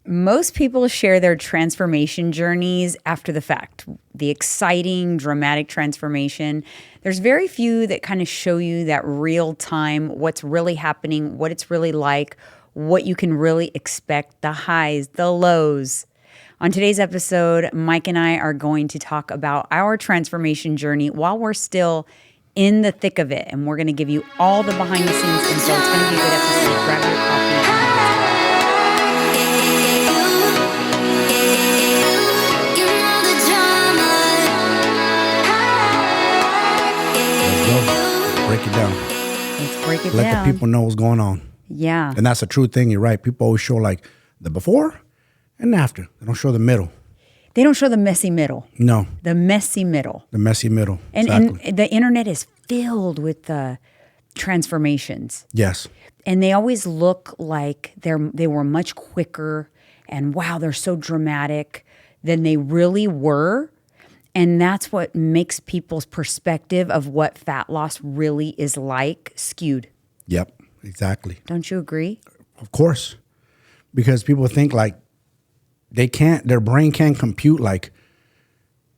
Most people share their transformation journeys after the fact, the exciting, dramatic transformation. There's very few that kind of show you that real time, what's really happening, what it's really like, what you can really expect, the highs, the lows. On today's episode, Mike and I are going to talk about our transformation journey while we're still in the thick of it. And we're going to give you all the behind the scenes info. It's going to be a good episode. Grab your coffee. Break it down. Let's break it down. Let the people know what's going on. Yeah. And that's a true thing. You're right. People always show like the before and after. They don't show the middle. They don't show the messy middle. No. The messy middle. The messy middle. And the internet is filled with transformations. Yes. And they always look like they were much quicker and wow, they're so dramatic than they really were. And that's what makes people's perspective of what fat loss really is like skewed. Yep, exactly. Don't you agree? Of course. Because people think like their brain can't compute like,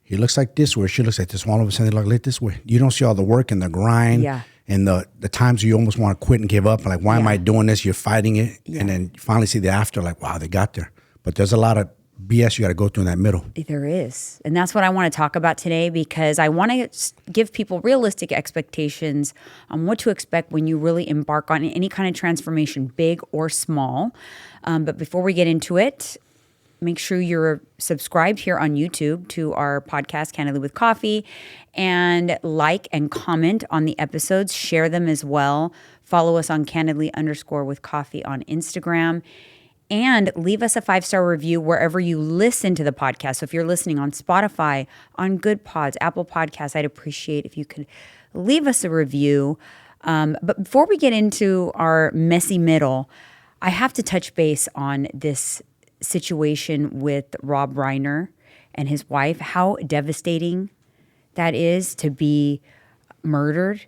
he looks like this way, she looks like this. All of a sudden they look this way. You don't see all the work and the grind and the times you almost want to quit and give up. Like, why am I doing this? You're fighting it. Yeah. And then you finally see the after, like, wow, they got there. But there's a lot of BS you got to go through in that middle. There is. And that's what I want to talk about today, because I want to give people realistic expectations on what to expect when you really embark on any kind of transformation, big or small. But before we get into it, make sure you're subscribed here on YouTube to our podcast, Candidly with Coffee, and like and comment on the episodes. Share them as well. Follow us on Candidly_with_Coffee on Instagram. And leave us a 5-star review wherever you listen to the podcast. So if you're listening on Spotify, on Good Pods, Apple Podcasts, I'd appreciate if you could leave us a review. But before we get into our messy middle, I have to touch base on this situation with Rob Reiner and his wife. How devastating that is to be murdered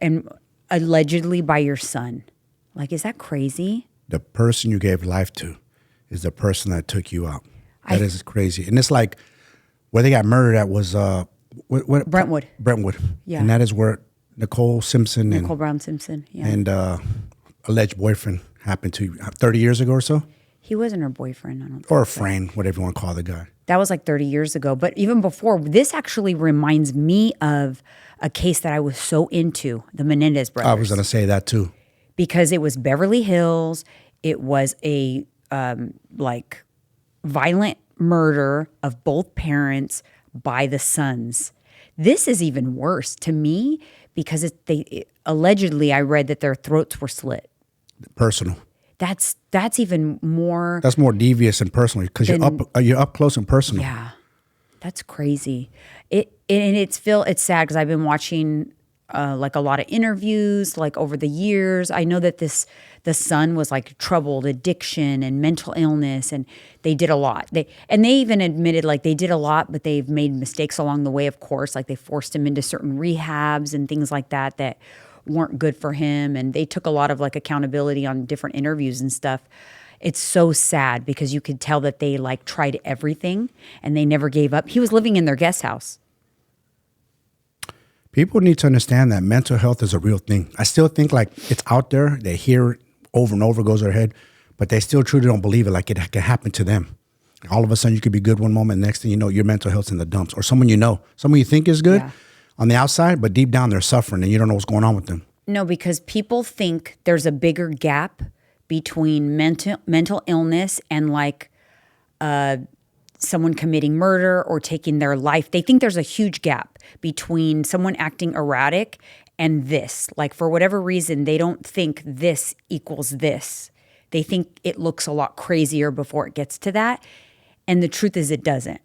and allegedly by your son. Like, is that crazy? The person you gave life to is the person that took you out. That is crazy. And it's like where they got murdered at was Brentwood. Brentwood. Yeah. And that is where Nicole Brown Simpson. Yeah. And alleged boyfriend happened to 30 years ago or so. He wasn't her boyfriend, I don't think. Or a friend, whatever you want to call the guy. That was like 30 years ago. But even before, this actually reminds me of a case that I was so into, the Menendez brothers. I was going to say that too. Because it was Beverly Hills. It was a violent murder of both parents by the sons. This is even worse to me because allegedly I read that their throats were slit. That's even more. That's more devious and personal because you're up close and personal. Yeah, that's crazy. It's sad because I've been watching like a lot of interviews like over the years. I know that the son was like troubled, addiction and mental illness, and they did a lot. They even admitted like they did a lot, but they've made mistakes along the way, of course. Like they forced him into certain rehabs and things like that weren't good for him. And they took a lot of like accountability on different interviews and stuff. It's so sad because you could tell that they like tried everything and they never gave up. He was living in their guest house. People need to understand that mental health is a real thing. I still think like it's out there. They hear it over and over, goes to their head, but they still truly don't believe it. Like it can happen to them. All of a sudden you could be good one moment. Next thing you know, your mental health's in the dumps. Or someone you think is good on the outside, but deep down they're suffering and you don't know what's going on with them. No, because people think there's a bigger gap between mental illness and like someone committing murder or taking their life. They think there's a huge gap between someone acting erratic and this. Like for whatever reason, they don't think this equals this. They think it looks a lot crazier before it gets to that. And the truth is it doesn't.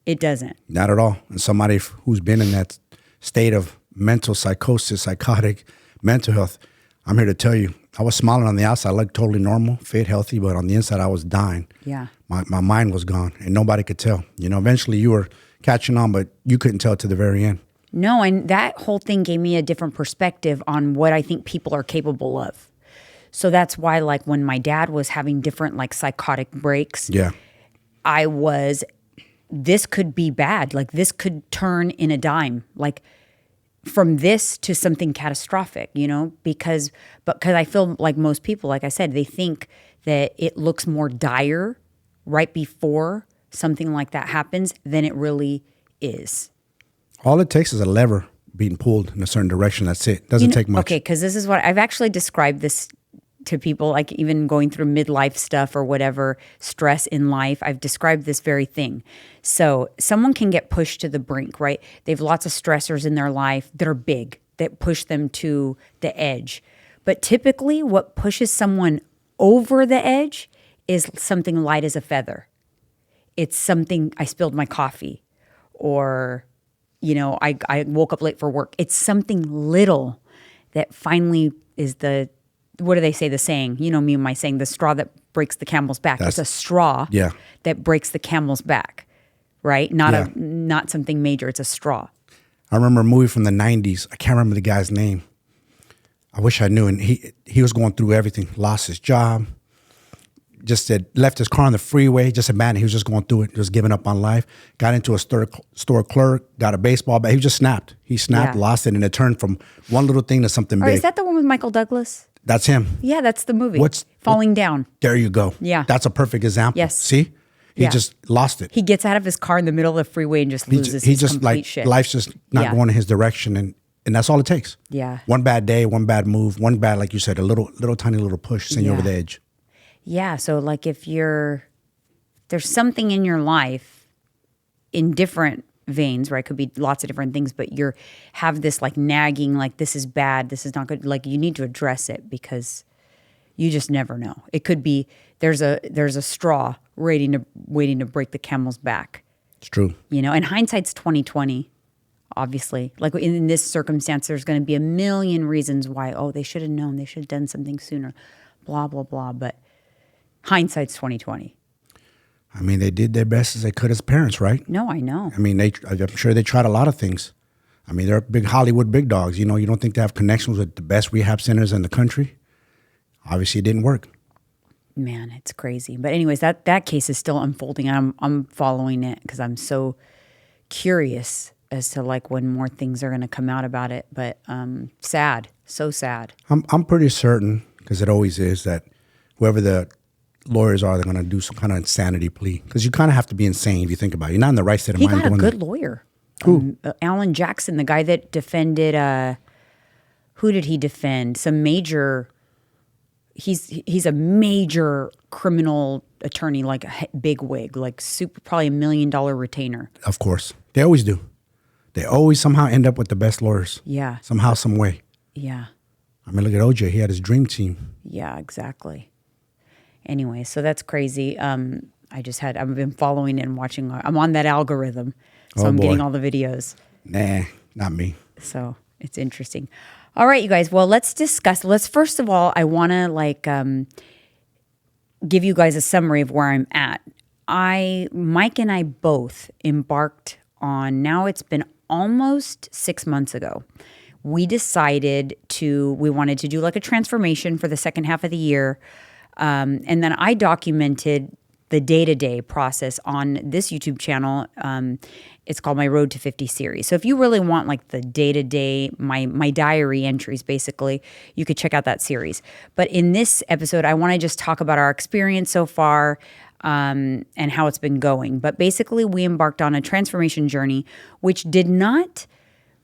It doesn't. Not at all. And somebody who's been in that state of mental psychosis, psychotic, mental health, I'm here to tell you, I was smiling on the outside, I looked totally normal, fit, healthy, but on the inside I was dying. Yeah. My mind was gone and nobody could tell. You know, eventually you were catching on, but you couldn't tell to the very end. No, and that whole thing gave me a different perspective on what I think people are capable of. So that's why, like, when my dad was having different, like, psychotic breaks, Yeah. this could be bad. Like, this could turn in a dime. Like, from this to something catastrophic, because I feel like most people, like I said, they think that it looks more dire right before something like that happens than it really is. All it takes is a lever being pulled in a certain direction. That's it. Doesn't take much. Okay, because this is what I've actually described this to people, like even going through midlife stuff or whatever, stress in life. I've described this very thing. So someone can get pushed to the brink, right? They have lots of stressors in their life that are big, that push them to the edge. But typically what pushes someone over the edge is something light as a feather. It's something, I spilled my coffee, or, I woke up late for work. It's something little that finally is what do they say, the saying? You know me and my saying, the straw that breaks the camel's back. It's a straw that breaks the camel's back, right? Not something major. It's a straw. I remember a movie from the 90s. I can't remember the guy's name. I wish I knew. And he was going through everything. Lost his job. Left his car on the freeway. Just abandoned. He was just going through it. Just giving up on life. Got into a store clerk. Got a baseball bat. He just snapped. He snapped, lost it, and it turned from one little thing to something big. Is that the one with Michael Douglas? That's him. Yeah, that's the movie. Falling Down. There you go. Yeah. That's a perfect example. Yes. See? He just lost it. He gets out of his car in the middle of the freeway and just loses his complete shit. Life's just not going in his direction, and that's all it takes. Yeah. One bad day, one bad move, one bad, like you said, a little tiny little push send you over the edge. Yeah. So like there's something in your life in different veins, right? Could be lots of different things, but have this like nagging, like this is bad, this is not good. Like you need to address it because you just never know. It could be there's a straw waiting to break the camel's back. It's true. And hindsight's 20/20, obviously. Like in this circumstance, there's going to be a million reasons why, they should have known, they should have done something sooner, blah, blah, blah. But hindsight's 20/20. I mean, they did their best as they could as parents, right? No, I know. I mean, I'm sure they tried a lot of things. I mean, they're big Hollywood big dogs. You don't think they have connections with the best rehab centers in the country? Obviously, it didn't work. Man, it's crazy. But anyways, that case is still unfolding. I'm following it because I'm so curious as to like when more things are going to come out about it. But sad, so sad. I'm pretty certain, because it always is, that whoever the lawyers are, they're going to do some kind of insanity plea, because you kind of have to be insane if you think about it. You're not in the right state of mind. He got a good that. lawyer. Who? Alan Jackson, the guy that defended. Who did he defend? Some major. He's a major criminal attorney, like a big wig, like probably $1 million retainer. Of course, they always do. They always somehow end up with the best lawyers. Yeah. Somehow, some way. Yeah. I mean, look at OJ. He had his dream team. Yeah, exactly. Anyway, so that's crazy. I've been following it and watching. I'm on that algorithm, so I'm getting all the videos. Nah, not me. So it's interesting. All right, you guys. Well, let's discuss. First of all, I want to give you guys a summary of where I'm at. Mike and I both embarked on, now it's been almost 6 months ago. We decided we wanted to do like a transformation for the second half of the year. And then I documented the day-to-day process on this YouTube channel. It's called my Road to 50 series. So if you really want like the day-to-day, my diary entries, basically, you could check out that series. But in this episode, I want to just talk about our experience so far and how it's been going. But basically, we embarked on a transformation journey, which did not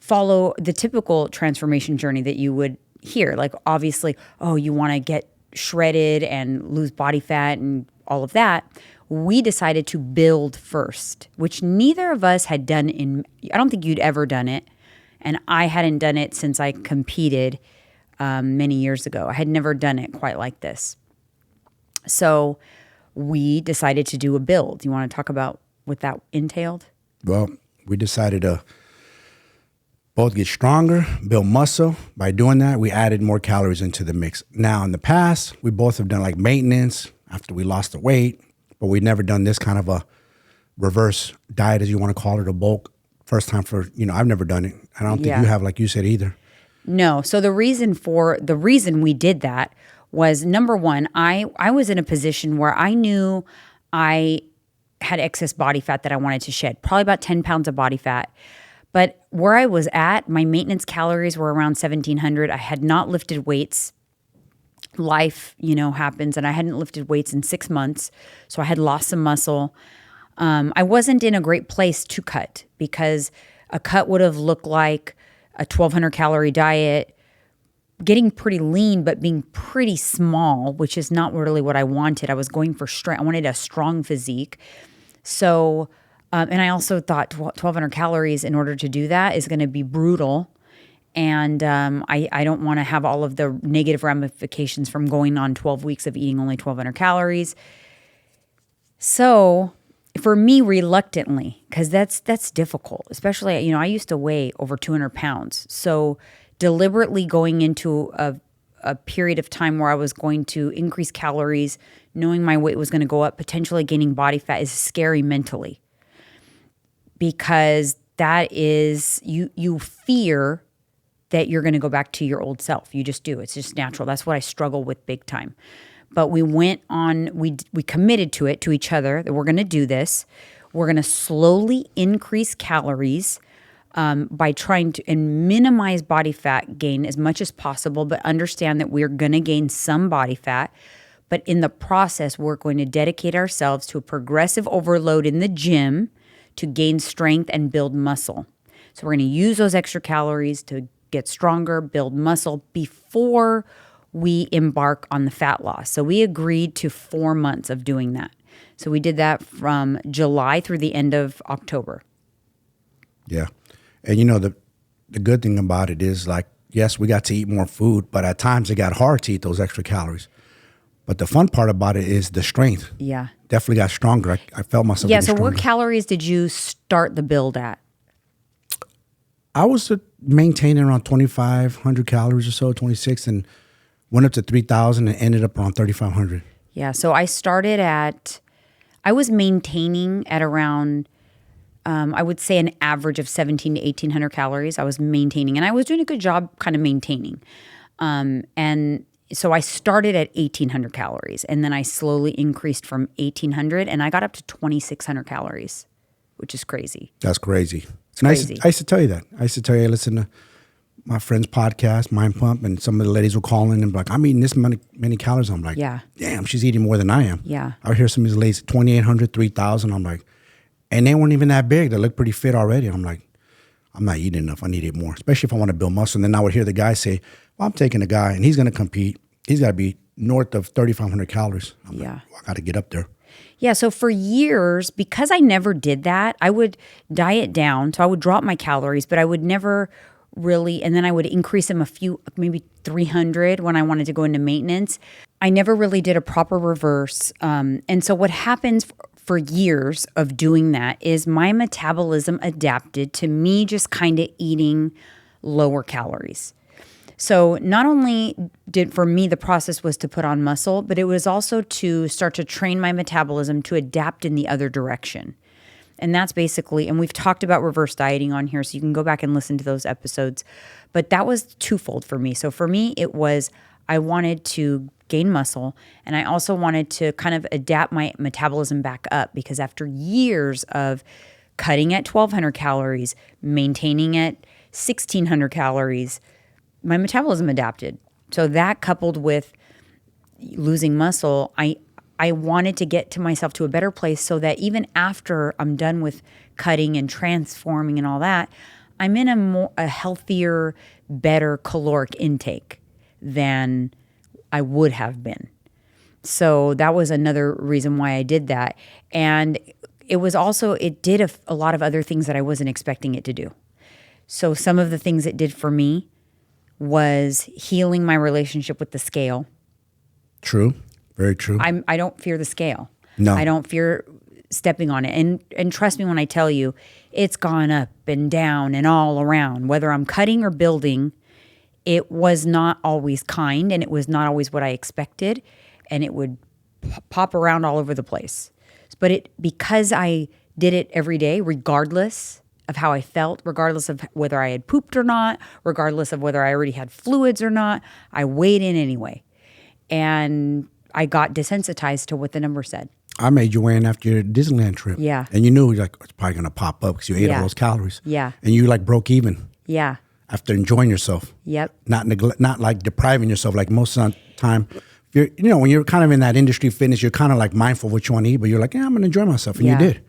follow the typical transformation journey that you would hear. Like obviously, you want to get shredded and lose body fat and all of that. We decided to build first, which neither of us had done I don't think you'd ever done it. And I hadn't done it since I competed many years ago. I had never done it quite like this. So we decided to do a build. You want to talk about what that entailed? Well, we decided to both get stronger, build muscle. By doing that, we added more calories into the mix. Now, in the past, we both have done like maintenance after we lost the weight, but we've never done this kind of a reverse diet, as you want to call it, a bulk. First time I've never done it. I don't think you have, like you said, either. No. So the reason we did that was number one, I was in a position where I knew I had excess body fat that I wanted to shed, probably about 10 pounds of body fat. But where I was at, my maintenance calories were around 1,700. I had not lifted weights. Life, happens, and I hadn't lifted weights in 6 months. So I had lost some muscle. I wasn't in a great place to cut because a cut would have looked like a 1,200 calorie diet, getting pretty lean, but being pretty small, which is not really what I wanted. I was going for strength. I wanted a strong physique. So, and I also thought 1,200 calories in order to do that is going to be brutal. And I don't want to have all of the negative ramifications from going on 12 weeks of eating only 1,200 calories. So for me, reluctantly, because that's difficult, especially, I used to weigh over 200 pounds. So deliberately going into a period of time where I was going to increase calories, knowing my weight was going to go up, potentially gaining body fat is scary mentally. Because that is, you fear that you're going to go back to your old self. You just do. It's just natural. That's what I struggle with big time. But we went on, we committed to it, to each other, that we're going to do this. We're going to slowly increase calories by trying to and minimize body fat gain as much as possible, but understand that we're going to gain some body fat. But in the process, we're going to dedicate ourselves to a progressive overload in the gym to gain strength and build muscle. So we're going to use those extra calories to get stronger, build muscle before we embark on the fat loss. So we agreed to 4 months of doing that. So we did that from July through the end of October. Yeah. And the good thing about it is, like, yes, we got to eat more food, but at times it got hard to eat those extra calories. But the fun part about it is the strength. Yeah. Definitely got stronger. I felt myself getting so stronger. what calories did you start the build at? I was maintaining around 2,500 calories or so, 26, and went up to 3,000 and ended up around 3,500. Yeah, so I was maintaining at around, I would say an average of 1,700 to 1,800 calories. I was maintaining, and I was doing a good job kind of maintaining. And so I started at 1,800 calories, and then I slowly increased from 1,800, and I got up to 2,600 calories, which is crazy. That's crazy. It's crazy. I used to tell you that. I used to tell you, I listen to my friend's podcast, Mind Pump, and some of the ladies will call in and be like, I'm eating this many calories. I'm like, yeah, damn, she's eating more than I am. Yeah. I hear some of these ladies, 2,800, 3,000. I'm like, and they weren't even that big. They look pretty fit already. I'm like, I'm not eating enough. I need to eat more, especially if I want to build muscle. And then I would hear the guy say, well, I'm taking a guy and he's going to compete. He's got to be north of 3,500 calories. I'm like, well, I got to get up there. Yeah, so for years, because I never did that, I would diet down. So I would drop my calories, but I would never really, and then I would increase them a few, maybe 300 when I wanted to go into maintenance. I never really did a proper reverse. And so what happens for years of doing that is my metabolism adapted to me just kind of eating lower calories. So not only did, for me, the process was to put on muscle, but it was also to start to train my metabolism to adapt in the other direction. And that's basically, and we've talked about reverse dieting on here, so you can go back and listen to those episodes. But that was twofold for me. So for me, it was I wanted to gain muscle, and I also wanted to kind of adapt my metabolism back up, because after years of cutting at 1,200 calories, maintaining at 1,600 calories, my metabolism adapted. So that, coupled with losing muscle, I wanted to get to myself to a better place so that even after I'm done with cutting and transforming and all that, I'm in a healthier, better caloric intake than I would have been. So that was another reason why I did that. And it was also, it did a lot of other things that I wasn't expecting it to do. So some of the things it did for me was healing my relationship with the scale. True. Very true. I don't fear the scale. No. I don't fear stepping on it. And trust me when I tell you, it's gone up and down and all around. Whether I'm cutting or building, it was not always kind, and it was not always what I expected, and it would pop around all over the place. But because I did it every day, regardless of how I felt, regardless of whether I had pooped or not, regardless of whether I already had fluids or not, I weighed in anyway. and I got desensitized to what the number said. I made you weigh in after your Disneyland trip. Yeah. And you knew like it's probably gonna pop up because you ate all those calories. Yeah. And you like broke even. Yeah. After enjoying yourself. Yep. Not like depriving yourself like most of the time. When you're kind of in that industry fitness, you're kind of like mindful of what you want to eat, but you're like, yeah, I'm gonna enjoy myself. And you did.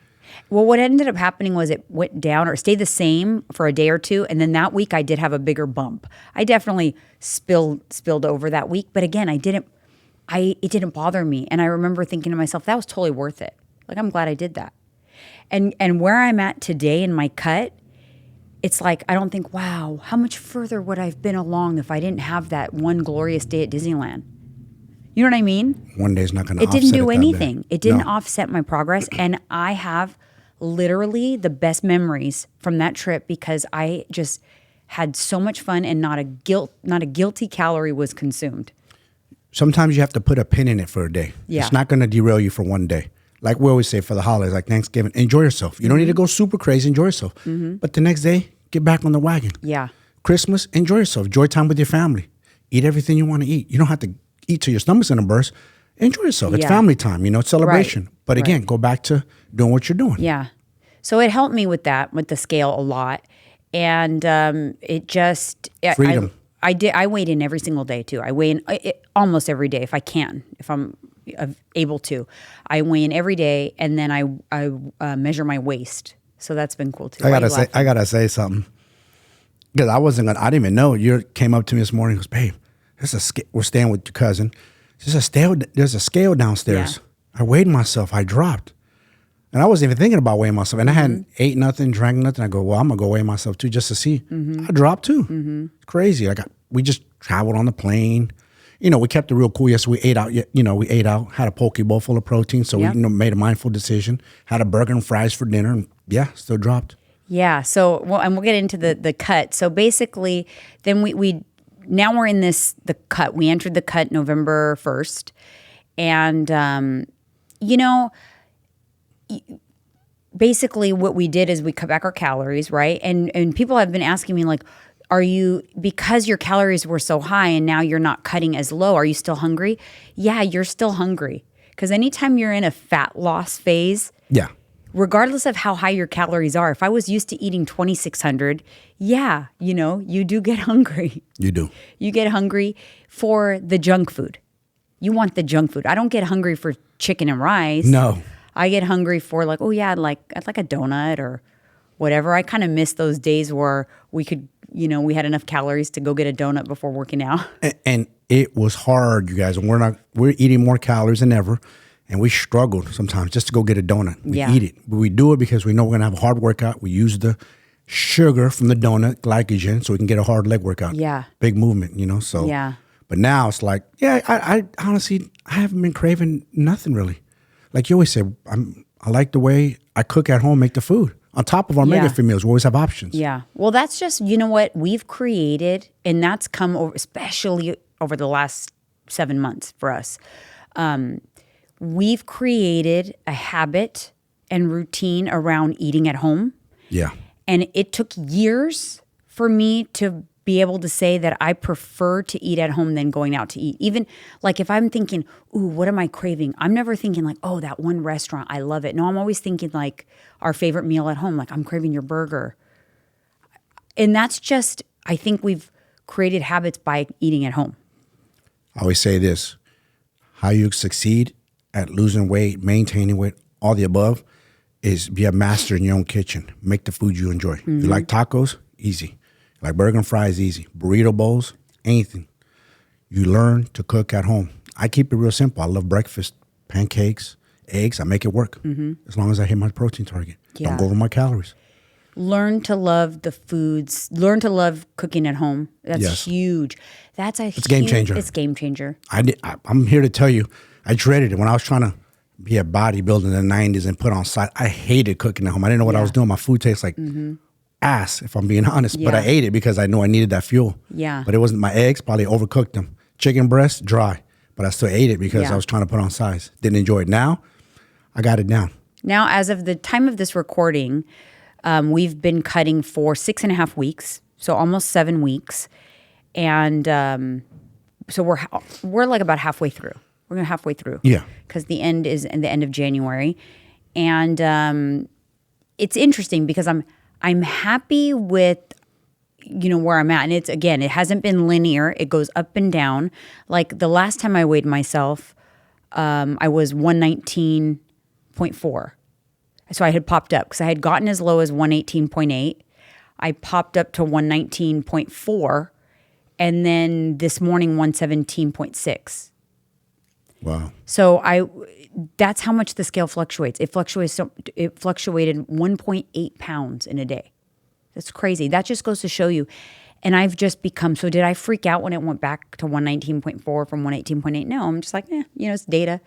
Well, what ended up happening was it went down or stayed the same for a day or two. And then that week I did have a bigger bump. I definitely spilled over that week. But again, it didn't bother me. And I remember thinking to myself, that was totally worth it. Like, I'm glad I did that. And where I'm at today in my cut, it's like, I don't think, wow, how much further would I have been along if I didn't have that one glorious day at Disneyland? You know what I mean? One day's not going to offset it. It didn't do anything. It didn't No. offset my progress. And I have literally the best memories from that trip because I just had so much fun and not a guilty calorie was consumed. Sometimes you have to put a pin in it for a day. Yeah. It's not going to derail you for one day. Like we always say for the holidays, like Thanksgiving, enjoy yourself. You don't need to go super crazy, enjoy yourself. But the next day, get back on the wagon. Yeah. Christmas, enjoy yourself. Enjoy time with your family. Eat everything you want to eat. You don't have to eat till your stomach's going to burst. Enjoy yourself. It's family time, it's celebration. Right. But again, go back to doing what you're doing. Yeah. So it helped me with the scale a lot. And it just... Freedom. I weighed in every single day too. I weigh in almost every day if I can, if I'm able to. I weigh in every day and then I measure my waist. So that's been cool too. I gotta say something. Because I didn't even know. You came up to me this morning and goes, babe, we're staying with your cousin. There's a scale downstairs. Yeah. I weighed myself. I dropped. And I wasn't even thinking about weighing myself. And I hadn't ate nothing, drank nothing. I go, well, I'm going to go weigh myself too just to see. I dropped too. It's crazy. We just traveled on the plane. We kept it real cool. Yes, we ate out. We ate out, had a poke bowl full of protein. So we made a mindful decision. Had a burger and fries for dinner. And still dropped. Yeah. So, and we'll get into the cut. So basically, then now we're in the cut. We entered the cut November 1st. And, basically what we did is we cut back our calories, right? And people have been asking me like, because your calories were so high and now you're not cutting as low, are you still hungry? Yeah, you're still hungry. Because anytime you're in a fat loss phase, regardless of how high your calories are, if I was used to eating 2,600, you do get hungry. You do. You get hungry for the junk food. You want the junk food. I don't get hungry for chicken and rice. No. I get hungry for like, I'd like a donut or whatever. I kind of miss those days where we could, we had enough calories to go get a donut before working out. And it was hard, you guys. And we're eating more calories than ever. And we struggled sometimes just to go get a donut. We eat it. But we do it because we know we're going to have a hard workout. We use the sugar from the donut, glycogen, so we can get a hard leg workout. Yeah. Big movement, so. Yeah. But now it's like, I honestly, I haven't been craving nothing really. Like you always say, I like the way I cook at home, make the food. On top of our mega free meals, we always have options. Yeah. Well, that's just, what we've created, and that's come over, especially over the last 7 months for us. We've created a habit and routine around eating at home. Yeah. And it took years for me to be able to say that I prefer to eat at home than going out to eat. Even like if I'm thinking, ooh, what am I craving? I'm never thinking like, oh, that one restaurant, I love it. No, I'm always thinking like our favorite meal at home, like I'm craving your burger. And that's just, I think we've created habits by eating at home. I always say this, how you succeed at losing weight, maintaining weight, all the above, is be a master in your own kitchen. Make the food you enjoy. If you like tacos, easy. Like burger and fries, easy. Burrito bowls, anything. You learn to cook at home. I keep it real simple. I love breakfast, pancakes, eggs. I make it work as long as I hit my protein target. Don't go over my calories. Learn to love the foods. Learn to love cooking at home. That's huge. It's game changer. It's game changer. I'm here to tell you, I dreaded it when I was trying to be a bodybuilder in the 90s and put on size. I hated cooking at home. I didn't know what I was doing. My food tastes like ass, if I'm being honest. But I ate it because I knew I needed that fuel. Yeah. But it wasn't my eggs, probably overcooked them. Chicken breast, dry. But I still ate it because I was trying to put on size. Didn't enjoy it. Now, I got it down. Now, as of the time of this recording, we've been cutting for 6.5 weeks, so almost 7 weeks. And so we're like about halfway through. We're going halfway through. Yeah. Because the end is in the end of January. And it's interesting because I'm happy with, where I'm at. And it hasn't been linear. It goes up and down. Like the last time I weighed myself, I was 119.4. So I had popped up because I had gotten as low as 118.8. I popped up to 119.4. And then this morning, 117.6. Wow. So that's how much the scale fluctuates. It fluctuated 1.8 pounds in a day. That's crazy. That just goes to show you. And I've just become, so did I freak out when it went back to 119.4 from 118.8? No, I'm just like, it's data.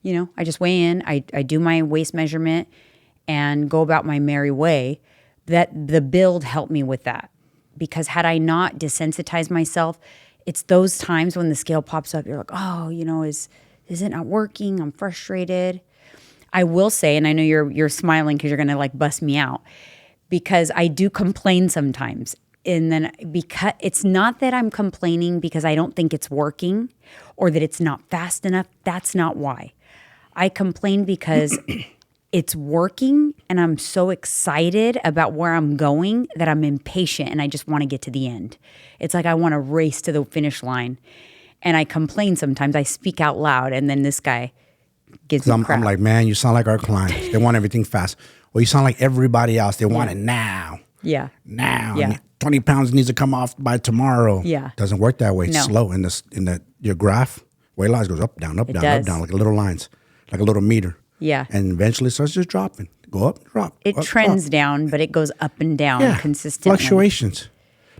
I just weigh in, I do my waist measurement and go about my merry way. That the build helped me with that. Because had I not desensitized myself, it's those times when the scale pops up, you're like, oh, is it not working? I'm frustrated. I will say, and I know you're smiling because you're going to like bust me out, because I do complain sometimes. And then because it's not that I'm complaining because I don't think it's working or that it's not fast enough. That's not why. I complain because it's working and I'm so excited about where I'm going that I'm impatient and I just want to get to the end. It's like I want to race to the finish line. And I complain sometimes. I speak out loud and then this guy gives me crap. I'm like, man, you sound like our clients. They want everything fast. Well, you sound like everybody else. They want it now. Yeah. Now. Yeah. 20 pounds needs to come off by tomorrow. Yeah. Doesn't work that way. It's No. slow. Your graph, weight loss goes up, down, up, down, does. up, down, like little lines, like a little meter. Yeah. And eventually it starts just dropping. Go up, drop. It up, trends drop. down, but it goes up and down consistently. Fluctuations.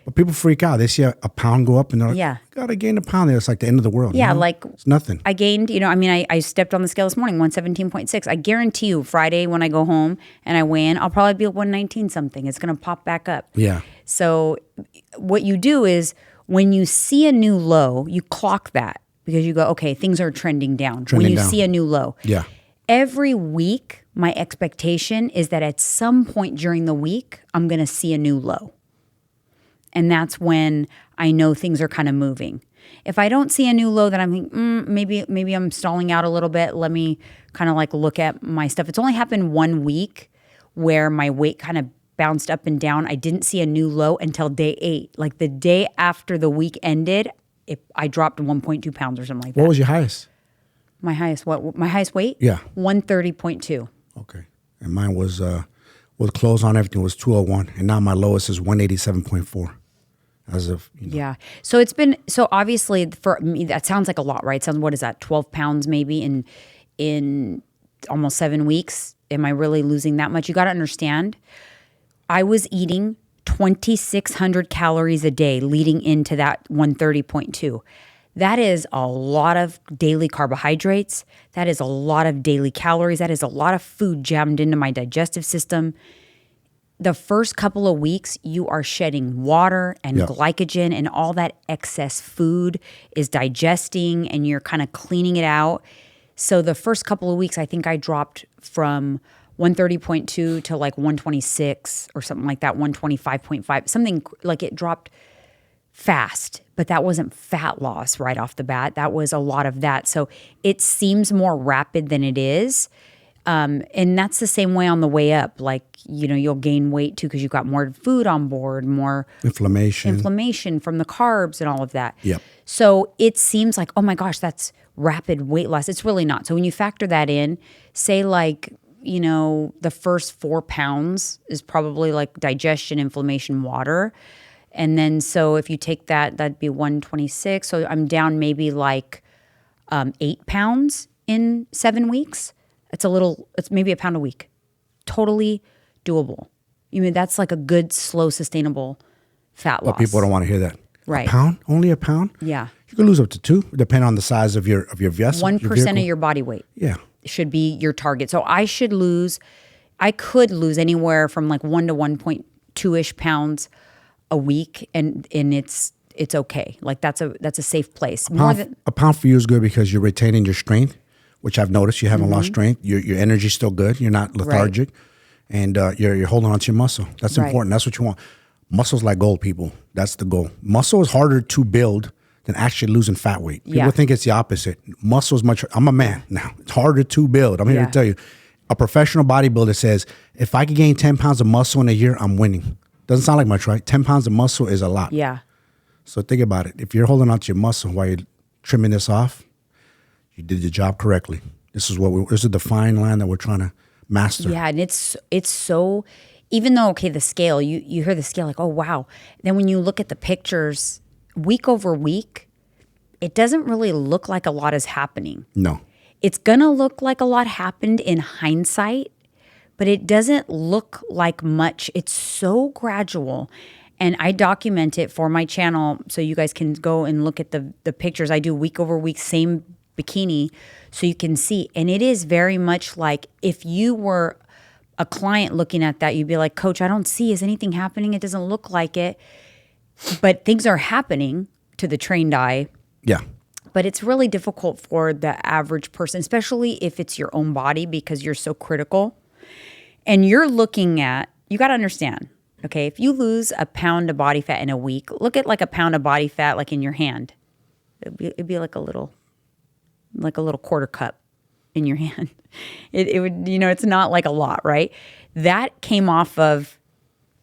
But people freak out. They see a pound go up and they're like, Yeah. gotta gain a pound there. It's like the end of the world. Yeah, No, like it's nothing. I gained, I stepped on the scale this morning, 117.6. I guarantee you Friday when I go home and I weigh in, I'll probably be at 119 something. It's going to pop back up. Yeah. So what you do is when you see a new low, you clock that because you go, okay, things are trending down. When you see a new low. Yeah. Every week, my expectation is that at some point during the week, I'm going to see a new low. And that's when I know things are kind of moving. If I don't see a new low, then I'm thinking, maybe I'm stalling out a little bit. Let me kind of like look at my stuff. It's only happened 1 week where my weight kind of bounced up and down. I didn't see a new low until day 8. Like the day after the week ended, I dropped 1.2 pounds or something like that. What was your highest? My highest weight? Yeah. 130.2. Okay. And mine was, with clothes on, everything was 201. And now my lowest is 187.4. As of, Yeah. So it's been, so obviously for me, that sounds like a lot, right? Sounds, what is that? 12 pounds maybe in almost 7 weeks. Am I really losing that much? You got to understand, I was eating 2,600 calories a day leading into that 130.2. That is a lot of daily carbohydrates. That is a lot of daily calories. That is a lot of food jammed into my digestive system. The first couple of weeks, you are shedding water and glycogen, and all that excess food is digesting and you're kind of cleaning it out. So the first couple of weeks, I think I dropped from 130.2 to like 126 or something like that, 125.5, something like it dropped fast. But that wasn't fat loss right off the bat. That was a lot of that. So it seems more rapid than it is. And that's the same way on the way up. Like, you'll gain weight too because you've got more food on board, more inflammation from the carbs and all of that. Yep. So it seems like, oh my gosh, that's rapid weight loss. It's really not. So when you factor that in, say like, the first 4 pounds is probably like digestion, inflammation, water. And then so if you take that, that'd be 126. So I'm down maybe like 8 pounds in 7 weeks. It's maybe a pound a week. Totally doable. That's like a good, slow, sustainable fat loss. But people don't want to hear that. Right. A pound? Only a pound? Yeah. You can lose up to 2, depending on the size of your vessel. 1% of your body weight. Yeah. Should be your target. So I could lose anywhere from like 1 to 1.2-ish pounds a week, and it's okay. Like that's a safe place. A pound for you is good because you're retaining your strength, which I've noticed you haven't lost strength. Your energy's still good. You're not lethargic, and you're holding on to your muscle. That's important. That's what you want. Muscle's like gold, people. That's the goal. Muscle is harder to build than actually losing fat weight. People Yeah. think it's the opposite. Muscle is much. I'm a man now. It's harder to build. I'm here Yeah. to tell you. A professional bodybuilder says, if I could gain 10 pounds of muscle in a year, I'm winning. Doesn't sound like much, right? 10 pounds of muscle is a lot. Yeah. So think about it. If you're holding on to your muscle while you're trimming this off, you did your job correctly. This is a defined line that we're trying to master. Yeah, and it's so, even though, okay, the scale, you hear the scale like, oh, wow. Then when you look at the pictures week over week, it doesn't really look like a lot is happening. No. It's going to look like a lot happened in hindsight, but it doesn't look like much. It's so gradual. And I document it for my channel so you guys can go and look at the pictures. I do week over week, same bikini, so you can see. And it is very much like if you were a client looking at that, you'd be like, Coach, I don't see. Is anything happening? It doesn't look like it. But things are happening to the trained eye. Yeah. But it's really difficult for the average person, especially if it's your own body because you're so critical. And you're looking at, you got to understand, okay, if you lose a pound of body fat in a week, look at like a pound of body fat like in your hand. It'd be like a little quarter cup in your hand. It would, it's not like a lot, right? That came off of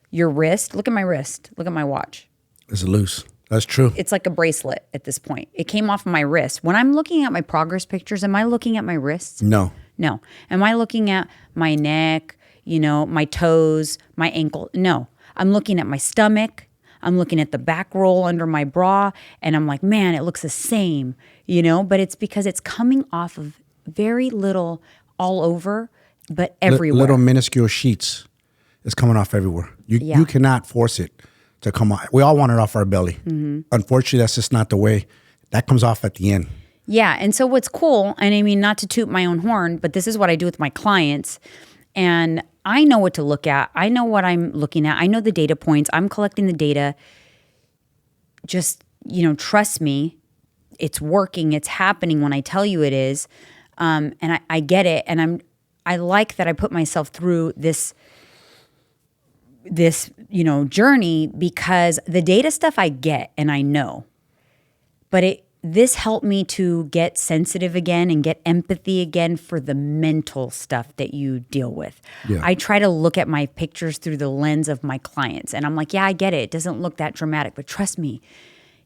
your wrist. Look at my wrist. Look at my watch. It's loose. That's true. It's like a bracelet at this point. It came off of my wrist. When I'm looking at my progress pictures, am I looking at my wrists? No. No. Am I looking at my neck, my toes, my ankle? No. I'm looking at my stomach. I'm looking at the back roll under my bra. And I'm like, man, it looks the same, But it's because it's coming off of very little all over, but everywhere. Little minuscule sheets. It's coming off everywhere. You cannot force it to come off. We all want it off our belly. Mm-hmm. Unfortunately, that's just not the way. That comes off at the end. Yeah. And so what's cool, and I mean, not to toot my own horn, but this is what I do with my clients. And I know what to look at. I know what I'm looking at. I know the data points. I'm collecting the data. Just, trust me. It's working. It's happening when I tell you it is. And I get it. And I like that I put myself through this journey because the data stuff I get and I know, but this helped me to get sensitive again and get empathy again for the mental stuff that you deal with. Yeah. I try to look at my pictures through the lens of my clients and I'm like, yeah, I get it. It doesn't look that dramatic, but trust me,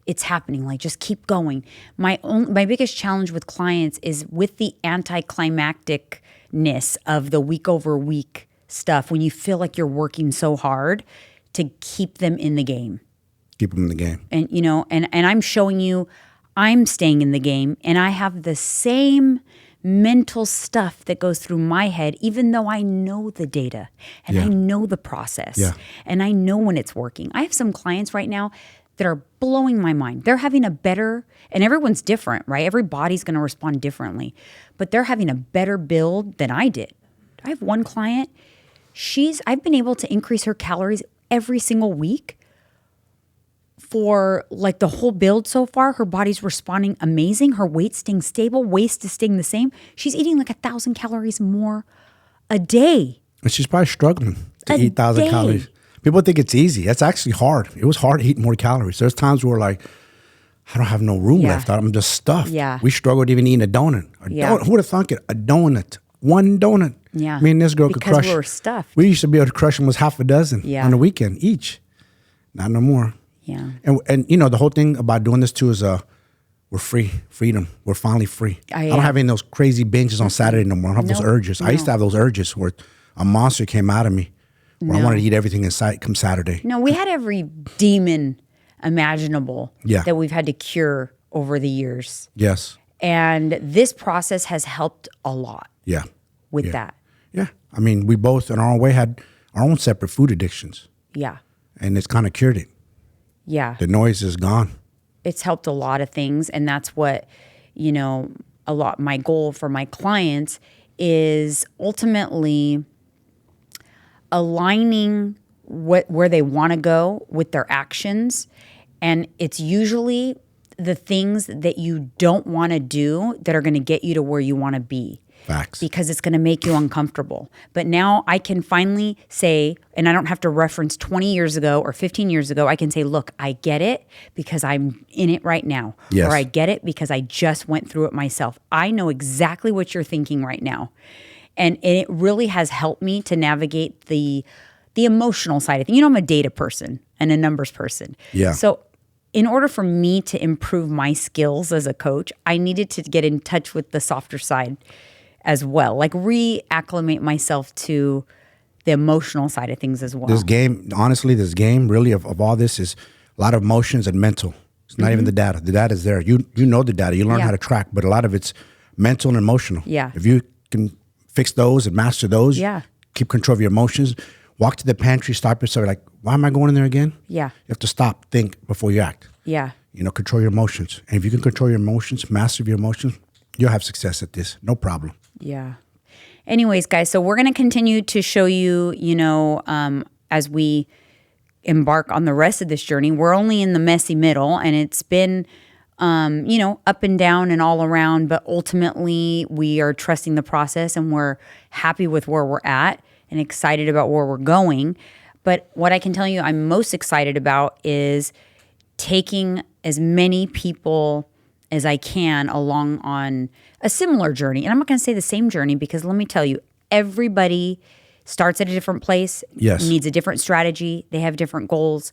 it's happening. Like, just keep going. My biggest challenge with clients is with the anticlimacticness of the week over week stuff when you feel like you're working so hard to keep them in the game. Keep them in the game. And, and I'm showing you I'm staying in the game and I have the same mental stuff that goes through my head, even though I know the data and I know the process and I know when it's working. I have some clients right now that are blowing my mind. They're having a better, and everyone's different, right? Every body's going to respond differently, but they're having a better build than I did. I have one client, I've been able to increase her calories every single week for like the whole build so far. Her body's responding amazing. Her weight's staying stable. Waist is staying the same. She's eating like 1,000 calories more a day. And she's probably struggling to eat 1,000 calories. People think it's easy. That's actually hard. It was hard to eat more calories. There's times where like, I don't have no room left. I'm just stuffed. Yeah. We struggled even eating a donut. Who would have thunk it? A donut. One donut. Yeah. Me and this girl could crush. Because we were stuffed. We used to be able to crush them was half a dozen on the weekend each. Not no more. Yeah. And the whole thing about doing this too is we're free. Freedom. We're finally free. I don't have any of those crazy binges on Saturday no more. I don't have those urges. I used to have those urges where a monster came out of me where I wanted to eat everything in sight come Saturday. No, we had every demon imaginable that we've had to cure over the years. Yes. And this process has helped a lot with that. Yeah. I mean, we both in our own way had our own separate food addictions. Yeah. And it's kind of cured it. Yeah. The noise is gone. It's helped a lot of things. And that's what, my goal for my clients is ultimately aligning where they want to go with their actions. And it's usually the things that you don't want to do that are going to get you to where you want to be. Facts. because it's going to make you uncomfortable. But now I can finally say, and I don't have to reference 20 years ago or 15 years ago. I can say, look, I get it because I'm in it right now. Yes. Or I get it because I just went through it myself. I know exactly what you're thinking right now. And it really has helped me to navigate the emotional side of things. You know, I'm a data person and a numbers person. Yeah. So in order for me to improve my skills as a coach, I needed to get in touch with the softer side as well, like reacclimate myself to the emotional side of things as well. This game, honestly, this game really of all this is a lot of emotions and mental. It's not even the data. The data is there. You know the data. You learn Yeah. how to track, but a lot of it's mental and emotional. Yeah. If you can fix those and master those, Yeah. keep control of your emotions. Walk to the pantry, stop yourself. Like, why am I going in there again? Yeah. You have to stop, think before you act. Yeah. You know, control your emotions. And if you can control your emotions, master your emotions, you'll have success at this. No problem. Yeah. Anyways, guys, so we're going to continue to show you, as we embark on the rest of this journey. We're only in the messy middle, and it's been, up and down and all around, but ultimately we are trusting the process and we're happy with where we're at and excited about where we're going. But what I can tell you I'm most excited about is taking as many people as I can along on a similar journey. And I'm not going to say the same journey because let me tell you, everybody starts at a different place, Yes. needs a different strategy, they have different goals,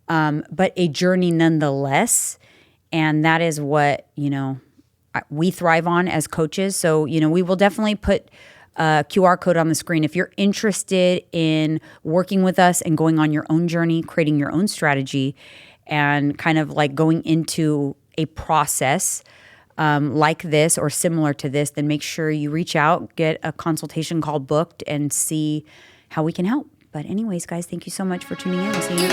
but a journey nonetheless. And that is what, we thrive on as coaches. So, we will definitely put a QR code on the screen. If you're interested in working with us and going on your own journey, creating your own strategy, and kind of like going into a process like this or similar to this, then make sure you reach out, get a consultation call booked, and see how we can help. But anyways, guys, thank you so much for tuning in. We'll see you.